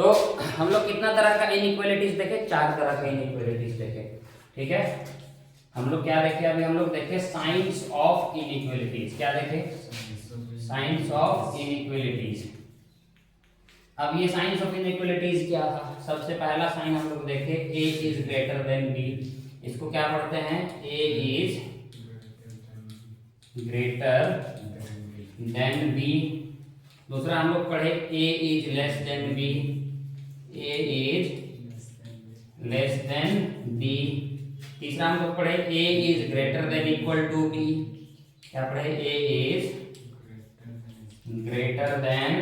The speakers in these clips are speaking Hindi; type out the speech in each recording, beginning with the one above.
तो हम लोग कितना तरह का इनइक्वालिटीज देखे, 4 तरह के इनइक्वालिटीज देखे। ठीक है, हम लोग क्या देखे अभी, हम लोग देखे साइंस ऑफ इनइक्वालिटीज। क्या देखे, साइंस ऑफ इनइक्वालिटीज। अब ये साइंस ऑफ इनइक्वालिटीज क्या था, सबसे पहला साइन हम लोग देखे a is greater than b। इसको क्या पढ़ते हैं, a is greater than b। दूसरा हम लोग पढ़े a is less than b, a is less than b। तीसरा हम लोग पढ़े a is greater than equal to b। क्या पढ़े, a इज ग्रेटर देन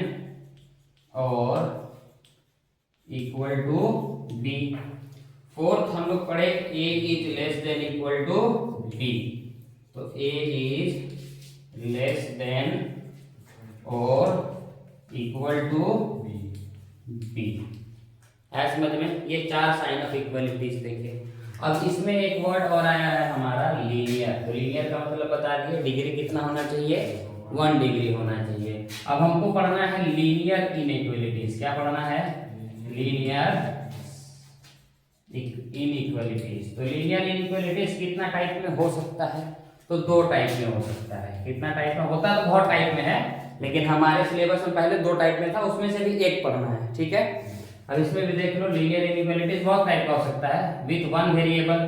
और इक्वल टू b। फोर्थ हम लोग पढ़े a is less than equal to b। तो a इज लेस देन और इक्वल टू b। है समझ में, ये 4 साइन ऑफ इक्वलिटीज देखे। अब इसमें एक वर्ड और आया है हमारा लीनियर। तो लीनियर का मतलब बता दिए, डिग्री कितना होना चाहिए, 1 डिग्री होना चाहिए। अब हमको पढ़ना है लीनियर इनइक्वालिटीज। क्या पढ़ना है, लीनियर इनइक्वालिटीज। तो लीनियर इनइक्वालिटीज कितना टाइप में हो सकता है, तो 2 टाइप में हो सकता है। कितना टाइप में होता है, तो बहुत टाइप में है, लेकिन हमारे सिलेबस में पहले 2 टाइप में था, उसमें से भी एक पढ़ना है। ठीक है, अब इसमें भी देख लो, लीनियर इनइक्वालिटीज बहुत टाइप का हो सकता है। विथ 1 वेरिएबल,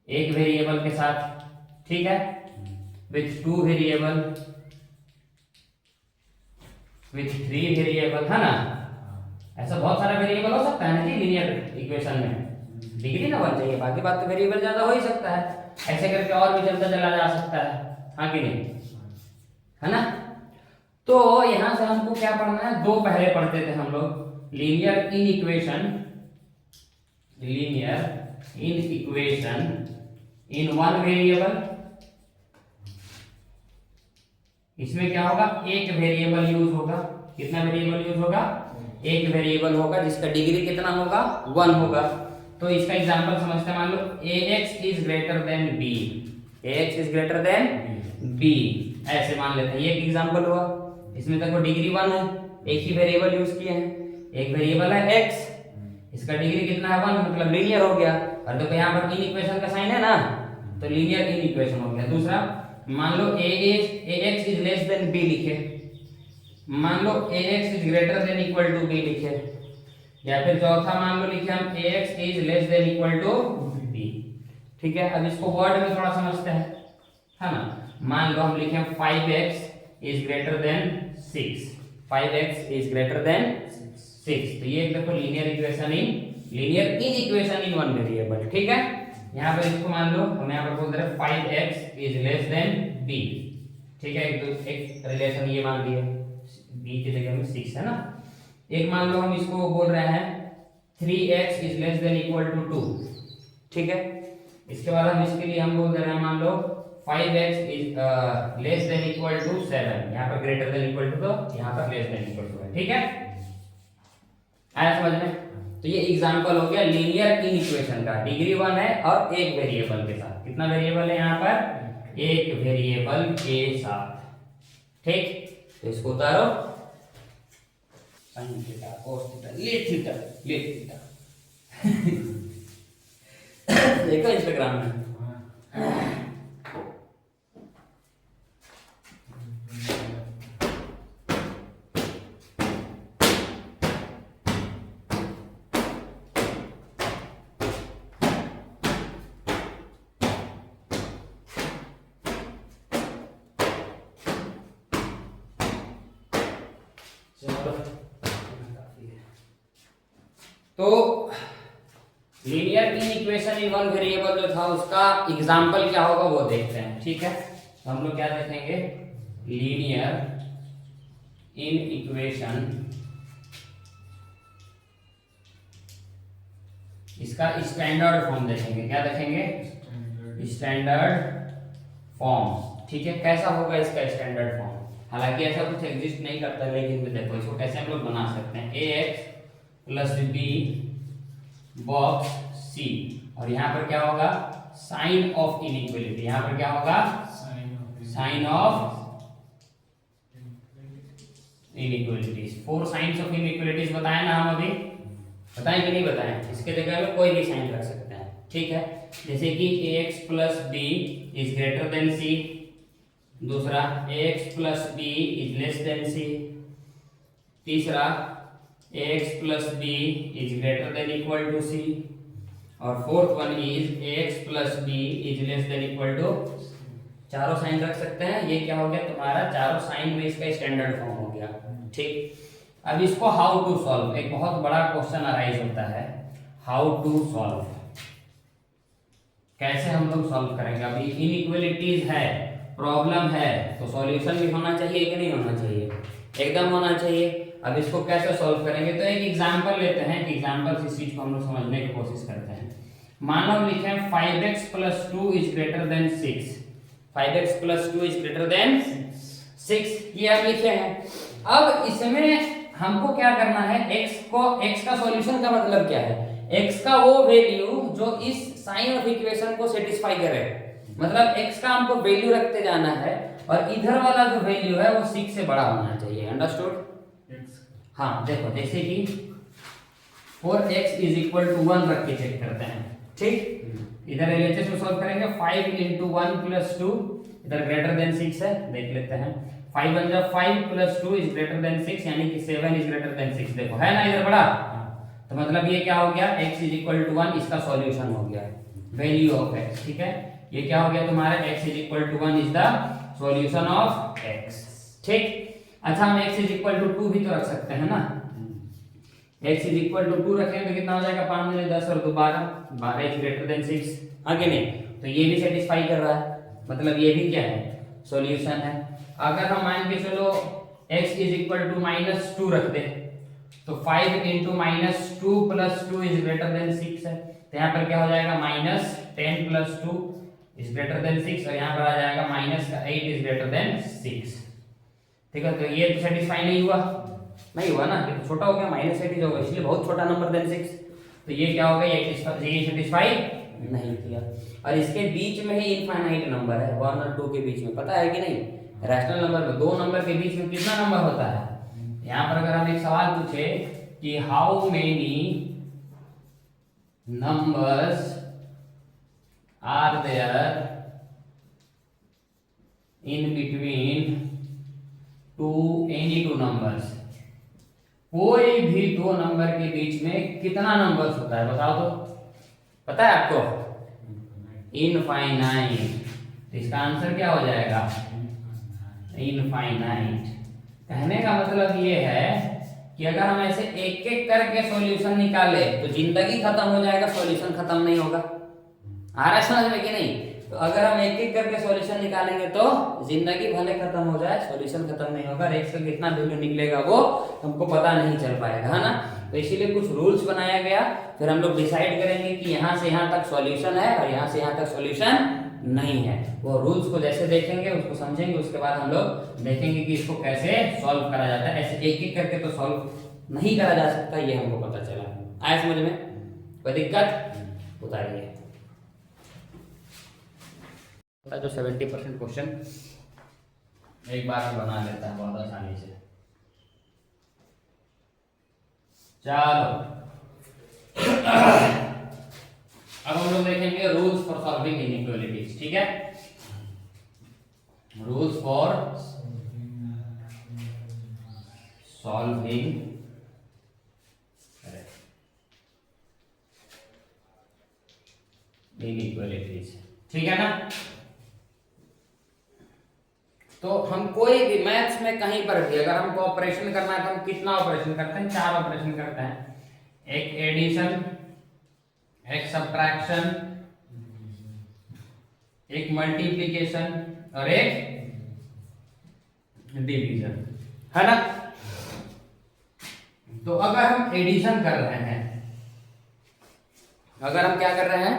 एक वेरिएबल के साथ, ठीक है, विथ 2 वेरिएबल, विथ 3 वेरिएबल, है ना। ऐसा बहुत सारा वेरिएबल हो सकता है ना जी लीनियर इक्वेशन में, डिग्री ना 1 चाहिए, बाकी बात तो वेरिएबल ज्यादा हो ही सकता है। ऐसे करके और भी चलता चला जा सकता है, हाँ कि नहीं, है ना। तो यहां से हमको क्या पढ़ना है, 2 पहले पढ़ते थे हम लोग, linear in equation, linear in equation in 1 variable. इसमें क्या होगा, एक वेरिएबल यूज होगा। कितना वेरिएबल यूज होगा, एक वेरिएबल होगा, जिसका डिग्री कितना होगा, 1 होगा। तो इसका एग्जांपल समझते हैं, मान लो ax is greater than b, ax is greater than b, ऐसे मान लेते हैं। ये एक एग्जांपल हुआ, इसमें देखो डिग्री 1 है, एक ही वेरिएबल यूज किए हैं, एक वेरिएबल है x, इसका डिग्री कितना है, 1, मतलब लीनियर हो गया। और देखो यहाँ पर इन इक्वेशन का साइन है ना, तो लीनियर इन इक्वेशन हो गया। दूसरा मान लो ax is less than b लिखे, मान लो ax is greater than equal to b लिखे, या फिर चौथा मान लो लिखे हम ax is less than equal to b। ठीक है, अब इसको वर्ड में थोड़ा समझते हैं, है ना। मान लो हम लिखे 5x is greater then 6, 5x is greater then 6। तो ये देखो linear equation in, linear in equation in 1 variable. ठीक है, यहाँ पर इसको मान लो हम यहाँ पर बोल रहे हैं 5x is less than b। ठीक है, एक रिलेशन ये मान लिए, b की जगह में 6 है ना। एक मान लो हम इसको बोल रहे हैं 3x is less than equal to 2। ठीक है, इसके बाद हम इसके लिए हम बोल दे रहे हैं, मान लो 5x is less than equal to 7। यहाँ पर ग्रेटर देन इक्वल टू, तो यहाँ पर लेस देन इक्वल टू है। ठीक है, आया समझ में। तो ये एग्जांपल हो गया लीनियर इन इक्वेशन का, डिग्री 1 है और एक वेरिएबल के साथ। कितना वेरिएबल है यहाँ पर, एक वेरिएबल के साथ। ठीक, तो इसको उतारो, sin theta cos theta let theta let theta देखो इंस्टाग्राम में। तो linear in equation in 1 variable जो था, उसका एग्जांपल क्या होगा वो देखते हैं। ठीक है, तो हम लोग क्या देखेंगे, लीनियर इन इक्वेशन, इसका स्टैंडर्ड फॉर्म देखेंगे। क्या देखेंगे, स्टैंडर्ड फॉर्म। ठीक है, कैसा होगा इसका स्टैंडर्ड फॉर्म, हालांकि ऐसा कुछ एग्जिस्ट नहीं करता, लेकिन देखो इसको कैसे हम लोग बना सकते हैं, ax plus b box c, और यहाँ पर क्या होगा, साइन ऑफ इनइक्वालिटी। यहाँ पर क्या होगा, sign of inequalities. 4 signs of inequalities बताए ना हम अभी, बताएं कि नहीं बताएं? इसके जगह में कोई भी साइन रख सकते हैं, ठीक है। जैसे कि ax plus B is greater than C, दूसरा ax plus B is less than C, तीसरा ax plus B is greater than equal to C, और fourth one is ax plus B is less than equal to. चारों साइन रख सकते हैं। ये क्या हो गया तुम्हारा, चारों साइन में इसका स्टैंडर्ड फॉर्म हो गया, ठीक। अब इसको हाउ टू सॉल्व, एक बहुत बड़ा क्वेश्चन अराइज होता है, हाउ टू सॉल्व, कैसे हम लोग सॉल्व करेंगे। अभी इनइक्वालिटीज है, प्रॉब्लम है, तो सॉल्यूशन भी होना चाहिए कि नहीं होना चाहिए, एकदम होना चाहिए। अब इसको कैसे सॉल्व करेंगे, तो एक एग्जांपल लेते हैं, एग्जांपल से इस चीज को हम लोग समझने की कोशिश करते हैं। मानो लिखे 5x plus 2 is greater then 6, 5x plus 2 is greater then 6, ये आप लिखे हैं। अब इसमें हमको क्या करना है, x का सॉल्यूशन का मतलब क्या है, x का वो वैल्यू जो इस साइन ऑफ इक्वेशन को सेटिस्फाई करे, मतलब x का हमको वैल्यू रखते जाना है, और इधर वाला जो वैल्यू है वो 6 से बड़ा होना चाहिए, अंडरस्टूड। हाँ देखो, जैसे कि 4x इज इक्वल टू 1 रख के चेक करते हैं, ठीक। इधर एलएचएस में सॉल्व करेंगे, 5 into 1 plus 2, इधर ग्रेटर देन 6 है, देख लेते हैं। 5 1 जा 5 plus 2 इज ग्रेटर देन 6, यानी कि 7 इज ग्रेटर देन 6, देखो है ना इधर बड़ा, तो मतलब ये क्या हो गया, x इज इक्वल टू 1, इसका सॉल्यूशन हो गया, वैल्यू ऑफ x, ठीक है। ये क्या हो गया तुम्हारा, x is equal to 1 is the solution of x, ठीक। अच्छा, हम x इज इक्वल टू 2 भी तो रख सकते हैं ना, x इज इक्वल टू 2 रखेंगे तो कितना हो जाएगा, 5 में 10 और 2 12, 12 इज ग्रेटर देन 6, आगे नहीं, तो ये भी सेटिस्फाई कर रहा है, मतलब ये भी क्या है, सॉल्यूशन है। अगर हम मान के चलो x इज इक्वल टू -2 रख दे, तो 5 into -2 plus 2 is greater then 6 है, तो यहाँ पर क्या हो जाएगा, -10 plus 2 इज ग्रेटर देन 6, और यहाँ पर आ जाएगा -8 इज ग्रेटर देन 6, ठीक है। तो ये तो सेटिस्फाई नहीं हुआ, नहीं हुआ ना, ये तो छोटा हो गया, -8 होगा, इसलिए बहुत छोटा नंबर देन 6, तो ये क्या हो गया, ये सेटिस्फाई नहीं किया। और इसके बीच में ही इनफाइनाइट नंबर है, 1 और 2 के बीच में, पता है कि नहीं, रैशनल नंबर में 2 नंबर के बीच में कितना नंबर होता है। यहाँ पर अगर हम एक सवाल पूछे कि how many numbers are there in between any two numbers, कोई भी 2 नंबर के बीच में कितना नंबर्स होता है, बताओ तो, पता है आपको, इनफाइनाइट। इसका आंसर क्या हो जाएगा, इनफाइनाइट। कहने का मतलब ये है कि अगर हम ऐसे एक एक करके सॉल्यूशन निकाले तो जिंदगी खत्म हो जाएगा, सॉल्यूशन खत्म नहीं होगा। आ रहा है समझ में कि नहीं? तो अगर हम एक एक करके सॉल्यूशन निकालेंगे तो जिंदगी भले खत्म हो जाए, सॉल्यूशन खत्म नहीं होगा। x का कितना वैल्यू निकलेगा वो हमको पता नहीं चल पाएगा, है ना। तो इसीलिए कुछ रूल्स बनाया गया, फिर हम लोग डिसाइड करेंगे कि यहाँ से यहाँ तक सॉल्यूशन है और यहाँ से यहाँ तक सॉल्यूशन नहीं है। वो रूल्स को जैसे देखेंगे, उसको समझेंगे, उसके बाद हम लोग देखेंगे कि इसको कैसे सॉल्व करा जाता है। ऐसे एक एक करके तो सॉल्व नहीं करा जा सकता, ये हमको पता चला। आया समझ में? कोई दिक्कत? उतारिए। जो 70% क्वेश्चन एक बार में बना लेता है बहुत आसानी से। चलो अब हम लोग देखेंगे रूल्स फॉर सॉल्विंग इनइक्वालिटीज। ठीक है, रूल्स फॉर सॉल्विंग इनइक्वालिटीज। ठीक है ना। तो हम कोई भी मैथ्स में कहीं पर भी अगर हमको ऑपरेशन करना है तो हम कितना ऑपरेशन करते हैं? 4 ऑपरेशन करते हैं। एक एडिशन, एक सब्ट्रैक्शन, एक मल्टीप्लिकेशन और एक डिवीजन, है ना। तो अगर हम एडिशन कर रहे हैं, अगर हम क्या कर रहे हैं?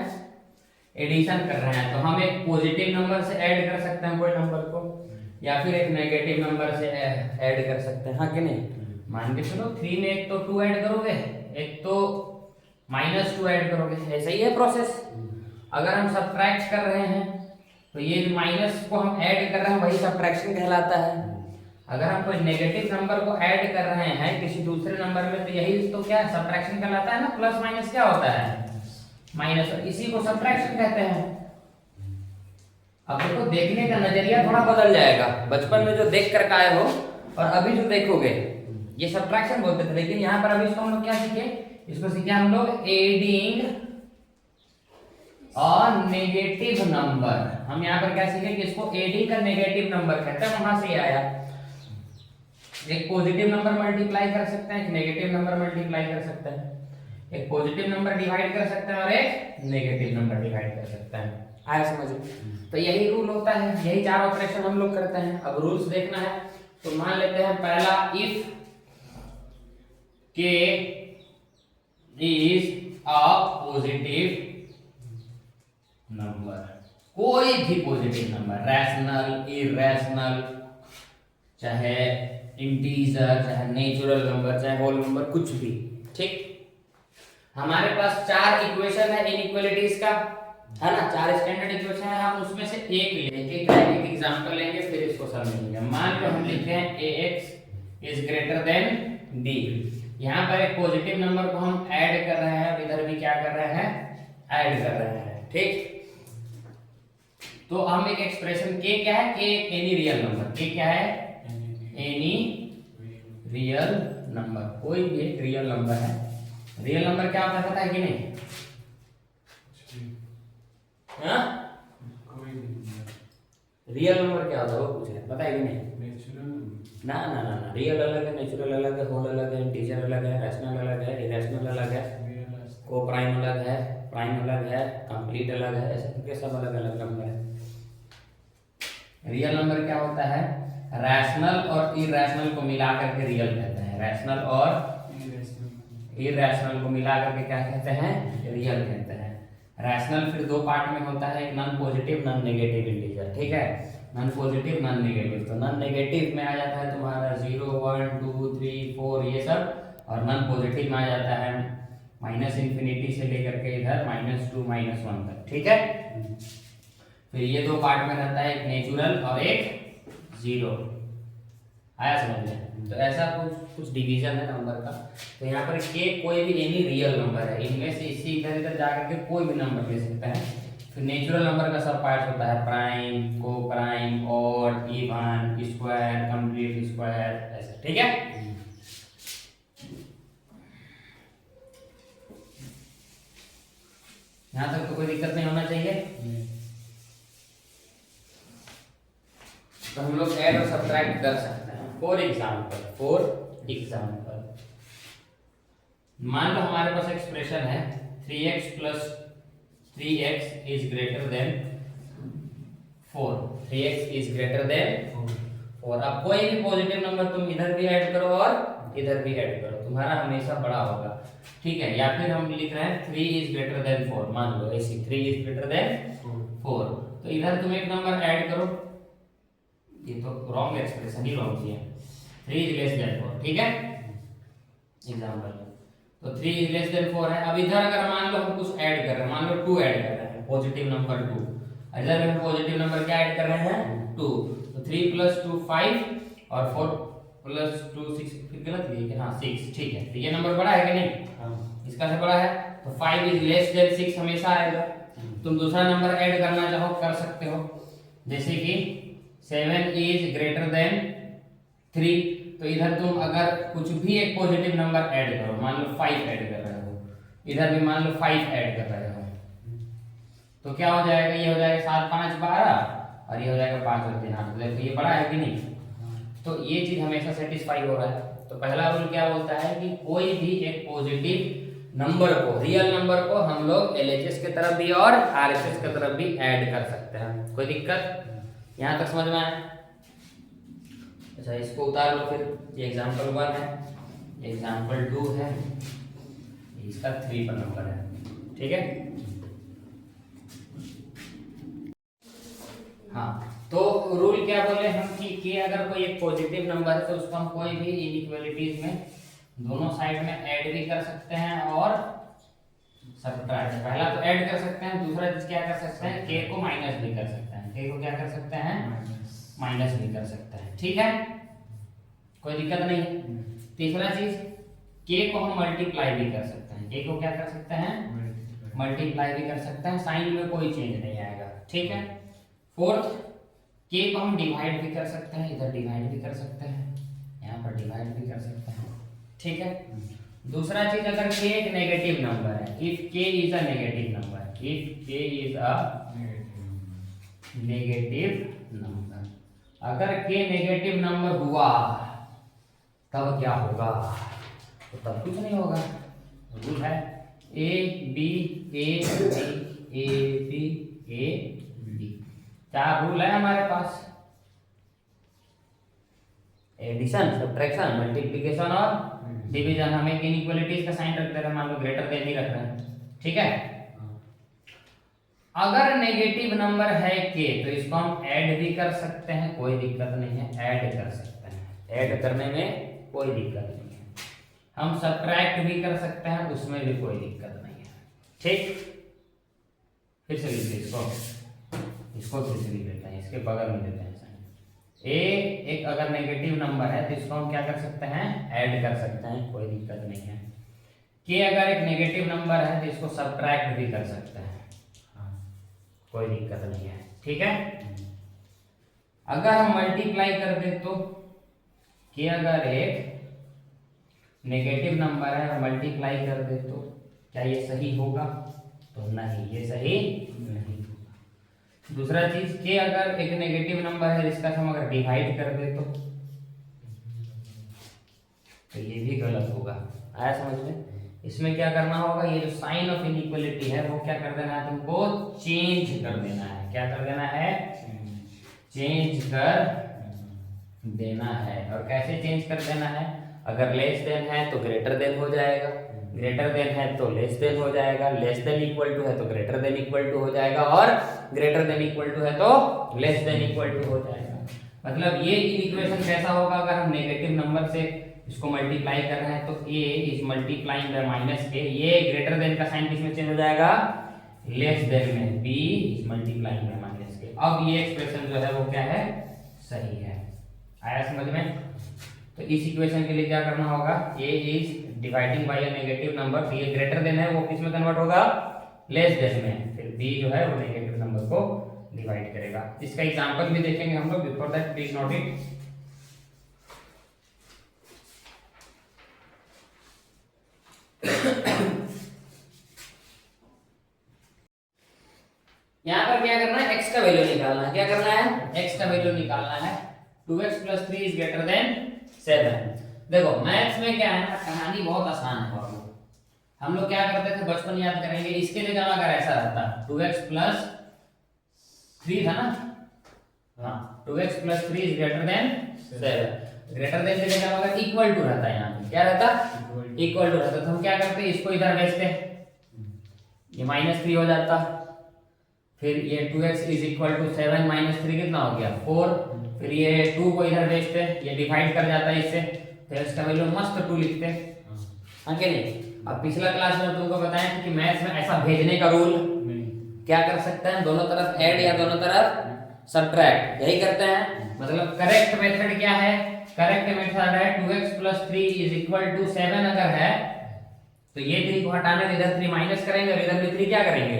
एडिशन कर रहे हैं, तो हम एक पॉजिटिव नंबर से ऐड कर सकते हैं कोई नंबर को, या फिर एक नेगेटिव नंबर से ऐड कर सकते हैं, हाँ कि नहीं। मान के चलो 3 में एक तो 2 ऐड करोगे, एक तो -2 ऐड करोगे, ऐसा ही है प्रोसेस। अगर हम सब्ट्रैक्ट कर रहे हैं तो ये माइनस को हम ऐड कर रहे हैं, वही सब्ट्रैक्शन कहलाता है। अगर हम कोई नेगेटिव नंबर को ऐड कर रहे हैं किसी दूसरे नंबर में, तो यही तो क्या सब्ट्रैक्शन कहलाता है ना। प्लस माइनस क्या होता है, माइनस, और इसी को सब्ट्रैक्शन कहते हैं। अब देखो देखने का नजरिया थोड़ा बदल जाएगा। बचपन में जो देख कर आए हो और अभी जो देखोगे, ये सब्ट्रैक्शन बोलते थे, लेकिन यहाँ पर अभी इसको हम लोग क्या सीखे, इसको सीखे हम लोग एडिंग और नेगेटिव नंबर। हम यहाँ पर क्या सीखे कि इसको एडिंग का नेगेटिव नंबर कहते हैं, वहां से आया। एक पॉजिटिव नंबर मल्टीप्लाई कर सकते हैं, एक नेगेटिव नंबर मल्टीप्लाई कर सकते हैं, एक पॉजिटिव नंबर डिवाइड कर सकते हैं और एक नेगेटिव नंबर डिवाइड कर सकते हैं। आया समझ? तो यही रूल होता है, यही 4 ऑपरेशन हम लोग करते हैं। अब रूल्स देखना है तो मान लेते हैं पहला, इफ के इज अ पॉजिटिव नंबर, कोई भी पॉजिटिव नंबर, रैशनल, इरैशनल, चाहे इंटीजर, चाहे नेचुरल नंबर, चाहे होल नंबर, कुछ भी, ठीक। हमारे पास 4 इक्वेशन है इनइक्वालिटीज का, है ना। 4 स्टैंडर्ड इक्वेशन है, हम उसमें से एक लेंगे, एक एग्जांपल लेंगे, फिर इसको समझेंगे। मान लो हम लिखते हैं ax is greater than b। यहाँ पर एक पॉजिटिव नंबर को हम ऐड कर रहे हैं, इधर भी क्या कर रहे हैं, ऐड कर रहे हैं, ठीक। तो हम एक एक्सप्रेशन k क्या है, k any real number, k क्या है, एनी रियल नंबर, कोई भी एक रियल नंबर है। रियल नंबर क्या होता है पता है कि नहीं? हाँ, रियल नंबर क्या होता है वो पूछ रहे हैं, पता है कि नहीं? ना ना ना ना, रियल अलग है, नेचुरल अलग है, होल अलग है, इंटीजर अलग है, रैशनल अलग है, इरैशनल अलग है, को प्राइम अलग है, प्राइम अलग है, कंप्लीट अलग है, ऐसे करके सब अलग अलग नंबर है। रियल नंबर क्या होता है, रैशनल और इरैशनल को मिला करके रियल कहते हैं। रैशनल और इरैशनल को मिला करके क्या कहते हैं, रियल कहते हैं। रैशनल फिर 2 पार्ट में होता है, non positive, non negative integer, ठीक है। नॉन पॉजिटिव, नॉन नेगेटिव, तो नॉन नेगेटिव में आ जाता है तुम्हारा 0 1 2 3 4 ये सब, और नॉन पॉजिटिव में आ जाता है माइनस इंफिनिटी से लेकर के इधर -2 -1 तक, ठीक है। फिर ये 2 पार्ट में रहता है, एक नेचुरल और एक 0। आया समझ में? तो ऐसा कुछ डिवीजन है नंबर का। तो यहाँ पर के कोई भी एनी रियल नंबर है, इनमें से इसी इधर इधर जाकर के कोई भी नंबर ले सकते हैं। फिर नेचुरल नंबर का सब पार्ट होता है, प्राइम, को prime, odd, even, square, complete square, ऐसा, ठीक है। यहाँ तक तो कोई दिक्कत नहीं होना चाहिए। तो हम लोग ऐड और सब्ट्रैक्ट कर सकते हैं। फॉर एग्जाम्पल मान लो हमारे पास एक्सप्रेशन है 3x + 3x is greater then 4। 3x is greater then 4। अब कोई भी पॉजिटिव नंबर तुम इधर भी ऐड करो और इधर भी ऐड करो, तुम्हारा हमेशा बड़ा होगा, ठीक है। या फिर हम लिख रहे हैं 3 इज ग्रेटर देन 4, मान लो ऐसे 3 इज ग्रेटर देन 4, तो इधर तुम एक नंबर ऐड करो, ये तो रॉन्ग एक्सप्रेशन ही रॉन्ग किया, 3 इज लेस देन 4, ठीक है। एग्जांपल तो 3 इज लेस देन 4 है। अब इधर अगर मान लो हम कुछ ऐड कर रहे हैं, मान लो 2 ऐड कर रहे हैं, पॉजिटिव नंबर 2, इधर हम पॉजिटिव नंबर क्या ऐड कर रहे हैं, 2, तो 3 + 2 5 और 4 + 2 6, फिर गलत है क्या, हाँ 6, ठीक है। तो ये नंबर बड़ा है कि नहीं, हाँ इसका से बड़ा है, तो 5 इज लेस देन 6 हमेशा आएगा। तुम दूसरा नंबर ऐड करना चाहो कर सकते हो, जैसे कि 7 इज ग्रेटर देन 3, तो इधर तुम अगर कुछ भी एक पॉजिटिव नंबर ऐड करो, मान लो 5 ऐड कर रहे हो, इधर भी मान लो 5 ऐड कर रहे हो, तो क्या हो जाएगा, ये हो जाएगा 7 5 12 और ये हो जाएगा 5 और 3 8। देखो ये बड़ा है कि नहीं, तो ये चीज हमेशा सेटिस्फाई हो रहा है। तो पहला रूल क्या बोलता है कि कोई भी एक पॉजिटिव नंबर को, रियल नंबर को हम लोग LHS की तरफ भी और RHS की तरफ भी ऐड कर सकते हैं। कोई दिक्कत यहाँ तक समझ में आया? अच्छा इसको उतार लो फिर, ये एग्जाम्पल 1 है, एग्जाम्पल 2 है, इसका 3 पर नंबर है, ठीक है। हाँ तो रूल क्या बोले हम कि अगर कोई एक पॉजिटिव नंबर है तो उसको हम कोई भी इनइक्वालिटीज में दोनों साइड में ऐड भी कर सकते हैं और सब्ट्रैक्ट। पहला तो ऐड कर सकते हैं, दूसरा चीज क्या कर सकते हैं, के को माइनस भी कर सकते हैं, के को क्या कर सकते हैं, माइनस भी कर सकते हैं, ठीक है। कोई दिक्कत नहीं है। तीसरा चीज के को हम मल्टीप्लाई भी कर सकते हैं, के को क्या कर सकते हैं, मल्टीप्लाई भी कर सकते हैं, साइन में कोई चेंज नहीं आएगा, ठीक है। फोर्थ, के को हम डिवाइड भी कर सकते हैं, इधर डिवाइड भी कर सकते हैं, यहाँ पर डिवाइड भी कर सकते हैं, ठीक है। दूसरा चीज, अगर के एक नेगेटिव नंबर है, इफ के is a negative number, if के इज अ नेगेटिव नंबर, अगर के नेगेटिव नंबर हुआ तब क्या होगा, तो तब कुछ नहीं होगा। रूल है a b a b a b a b, चार रूल है हमारे पास, एडिशन, सब्ट्रैक्शन, मल्टीप्लिकेशन और डिवीजन। हमें इनइक्वालिटीज का साइन रख दे रहे हैं, मान लो ग्रेटर देन ही रख रहे हैं, ठीक है। अगर नेगेटिव नंबर है के तो इसको हम ऐड भी कर सकते हैं, कोई दिक्कत नहीं है, ऐड कर सकते हैं, ऐड करने में कोई दिक्कत नहीं है। हम सब्ट्रैक्ट भी कर सकते हैं, उसमें भी कोई दिक्कत नहीं है, ठीक। फिर से लिख इसको फिर से लिख लेते हैं, इसके बगल में देते हैं साइन। ए एक अगर नेगेटिव नंबर है तो इसको हम क्या कर सकते हैं, ऐड कर सकते हैं, कोई दिक्कत नहीं है। के अगर एक नेगेटिव नंबर है तो इसको सब्ट्रैक्ट भी कर सकते हैं, कोई दिक्कत नहीं है, ठीक है। अगर हम मल्टीप्लाई कर दे तो कि अगर एक नेगेटिव नंबर है और मल्टीप्लाई कर दे तो क्या ये सही होगा, तो नहीं, ये सही नहीं होगा। दूसरा चीज, कि अगर एक नेगेटिव नंबर है जिसका हम अगर डिवाइड कर दे तो ये भी गलत होगा। आया समझ में? इसमें क्या करना होगा, ये जो साइन ऑफ इनइक्वालिटी है वो क्या कर देना है, तुमको चेंज कर देना है। क्या कर देना है, चेंज कर देना है। और कैसे चेंज कर देना है, अगर लेस देन है तो ग्रेटर देन हो जाएगा, ग्रेटर देन है तो लेस देन हो जाएगा, लेस देन इक्वल टू है तो ग्रेटर देन इक्वल टू हो जाएगा, और ग्रेटर देन इक्वल टू है तो लेस देन इक्वल टू हो जाएगा। मतलब ये इक्वेशन कैसा होगा, अगर हम नेगेटिव नंबर से इसको मल्टीप्लाई कर रहे हैं तो a is multiplying by minus a, ये ग्रेटर देन का साइन किसमें चेंज हो जाएगा, लेस देन में, b is multiplying by minus a। अब ये एक्सप्रेशन जो है वो क्या है, सही है। आया समझ में? तो इस इक्वेशन के लिए क्या करना होगा, a is dividing by a negative number, तो ये ग्रेटर देन है वो किस में कन्वर्ट होगा, लेस देन में, फिर b जो है वो नेगेटिव नंबर को डिवाइड करेगा। इसका एग्जांपल भी देखेंगे हम लोग, before that please note it. यहाँ पर क्या करना है, x का वैल्यू निकालना है। क्या करना है, x का वैल्यू निकालना है। 2x + 3 is greater then 7। देखो मैथ्स में क्या है ना, कहानी बहुत आसान है। हम लोग क्या करते थे, बचपन याद करेंगे, इसके लिए जमा कर ऐसा रहता, 2x + 3 था ना, हाँ 2x + 3 is greater then 7। Greater than के जगह अगर इक्वल टू रहता है, यहाँ पे क्या रहता, इक्वल टू रहता, तो हम क्या करते, इसको इधर भेजते, ये -3 हो जाता, फिर ये 2x = 7 - 3 कितना हो गया, 4, फिर ये 2 को इधर भेजते, ये डिवाइड कर जाता है इससे, तो x का वैल्यू मस्त 2 लिखते, हाँ कि नहीं। अब पिछला क्लास में तुमको बताया कि मैथ्स में ऐसा भेजने का रूल क्या कर सकते हैं, दोनों तरफ ऐड या दोनों तरफ सब्ट्रैक्ट, यही करते हैं। मतलब करेक्ट मेथड क्या है, करेक्ट मेथड है 2x + 3 = 7 अगर है तो ये 3 को हटाने में इधर 3 माइनस करेंगे और इधर भी 3 क्या करेंगे,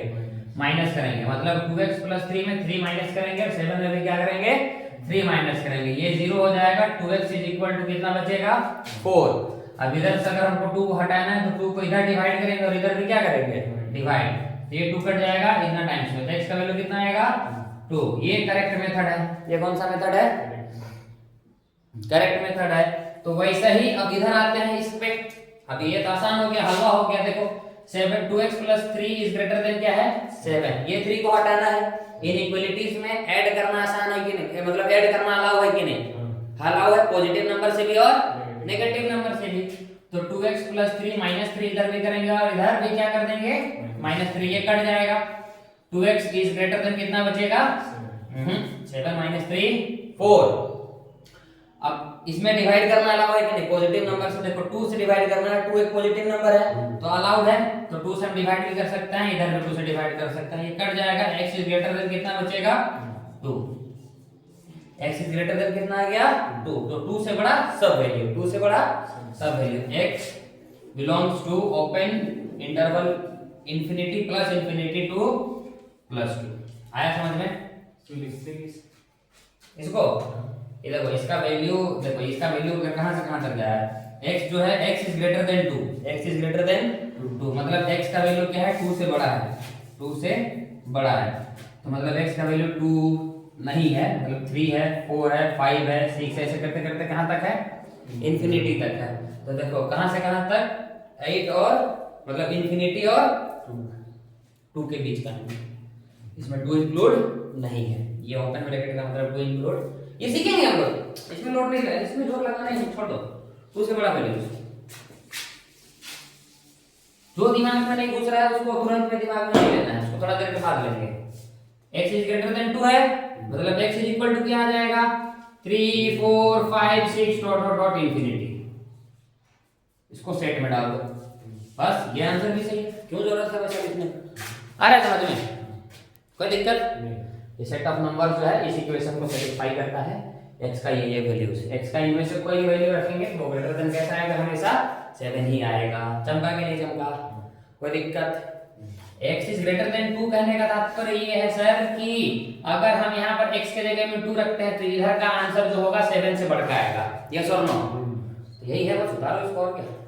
माइनस करेंगे। मतलब 2x + 3 में 3 माइनस करेंगे और 7 में भी क्या करेंगे, 3 माइनस करेंगे, ये 0 हो जाएगा। 2x = कितना बचेगा, 4। अब इधर से अगर हमको 2 को हटाना है तो 2 को इधर डिवाइड करेंगे और इधर भी क्या करेंगे, डिवाइड, तो ये 2 कट जाएगा इतना टाइम्स में, तो x का वैल्यू कितना आएगा, 2। ये करेक्ट मेथड है। ये कौन सा मेथड है, करेक्ट मेथड है। तो वैसे ही अब इधर आते हैं इस पे, अब ये तो आसान हो गया, हलवा हो गया। देखो 2x + 3 इज ग्रेटर देन क्या है, 7। ये 3 को हटाना है। इनइक्वालिटीज में ऐड करना आसान है कि नहीं, मतलब ऐड करना अलाउ है कि नहीं, अलाउ है, पॉजिटिव नंबर से भी और नेगेटिव नंबर से भी। तो 2x + 3 -3 इधर भी करेंगे और इधर भी क्या कर देंगे, -3, ये कट जाएगा। 2x इज ग्रेटर देन कितना बचेगा, 7 - 3 4। अब इसमें डिवाइड करना अलाउ है कि नहीं, पॉजिटिव नंबर से, देखो 2 से डिवाइड करना है, 2 एक पॉजिटिव नंबर है तो अलाउड है, तो 2 से हम डिवाइड भी कर सकते हैं, इधर भी 2 से डिवाइड कर सकते हैं, ये कट जाएगा। x इज ग्रेटर देन कितना बचेगा, 2। x इज ग्रेटर देन कितना आ गया 2, तो 2 से बड़ा सब वैल्यू, 2 से बड़ा सब value, x belongs to open interval infinity plus infinity to plus 2। आया समझ में? तो लिखते इसको ये देखो, इसका वैल्यू देखो, इसका वैल्यू कहां से कहां तक गया है, x जो है x is greater then 2, x is greater then 2 मतलब x का वैल्यू क्या है 2 से बड़ा है, 2 से बड़ा है, तो मतलब x का वैल्यू 2 नहीं है, मतलब 3 है, 4 है, 5 है, 6 है, ऐसे करते करते कहां तक है, इंफिनिटी तक है। तो देखो कहां से कहां तक, 8 और मतलब इंफिनिटी और 2 के बीच का है, इसमें 2 इंक्लूड नहीं है, ये ओपन ब्रैकेट का मतलब 2 इंक्लूड, ये सीखेंगे हम लोग, इसमें लोड नहीं है, इसमें जोर लगाना है, छोड़ दो, 2 से बड़ा वैल्यू। जो दिमाग में नहीं घुस रहा है उसको तुरंत में दिमाग में नहीं लेना है, उसको थोड़ा देर के बाद लेंगे। x इज ग्रेटर देन 2 है, मतलब x इज इक्वल टू क्या आ जाएगा, 3 4 5 6 डॉट डॉट डॉट इंफिनिटी, इसको सेट में डाल दो, बस ये आंसर भी सही है, क्यों जरूरत है वैसे लिखने, आ रहा है समझ में, कोई दिक्कत नहीं। ये सेट ऑफ नंबर जो है इस इक्वेशन को सेटिस्फाई करता है, x का ये वैल्यूज, x का इनमें से कोई वैल्यू रखेंगे तो ग्रेटर देन कैसा आएगा, हमेशा 7 ही आएगा, चमका कि नहीं चमका, कोई दिक्कत। x इज ग्रेटर देन 2 कहने का तात्पर्य ये है सर कि अगर हम यहाँ पर x के जगह में 2 रखते हैं तो इधर का आंसर जो होगा 7 से बढ़ के आएगा, यस और नो, यही है, बस उतारो इसको और क्या।